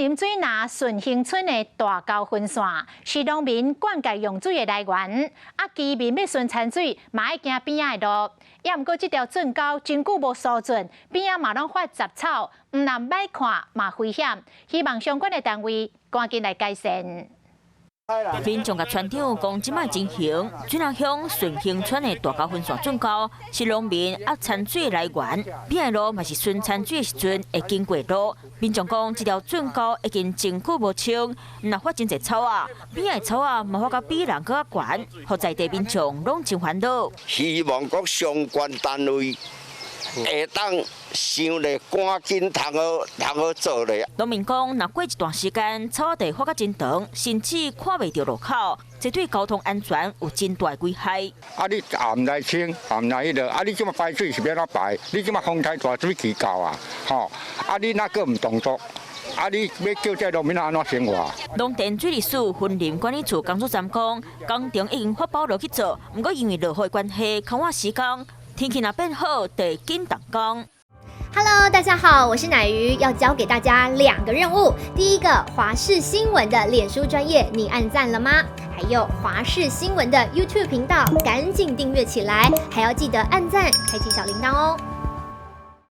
林水拿顺兴村的大高分线是农民灌溉用水的来源，居民要顺产水嘛要行边仔的路。也毋过这条圳沟真久无疏浚，边仔嘛拢发杂草，唔但歹看嘛危险，希望相关的单位赶紧来改善。 民众甲村长讲，即摆情形，水南乡顺兴村的大高分线圳沟是农民产水来源，边个路嘛是顺产水的时阵会经过路。民众讲，这条圳沟已经真久无清，若发真侪草啊，边个草啊嘛发甲比人搁较悬，互在地民众拢真烦恼。希望各相关单位会当想咧，赶紧通好做咧。农民讲，若过一段时间，草地发甲真长，甚至看袂到路口，这对交通安全有真大危害。你暗来清，暗来迄个，你即马排水是要怎排？你即马风台大水起高啊，你哪个唔动作？你要叫这农民安怎生活？农田水利署分林管理处工作站讲，工程已经发包落去做，不过因为落雨的关系，空换时间，天气若变好，得紧动工。 Hello， 大家好，我是乃瑜，要教给大家2个任务。第一个，华视新闻的脸书专页，你按赞了吗？还有华视新闻的 YouTube 频道，赶紧订阅起来，还要记得按赞，开启小铃铛哦。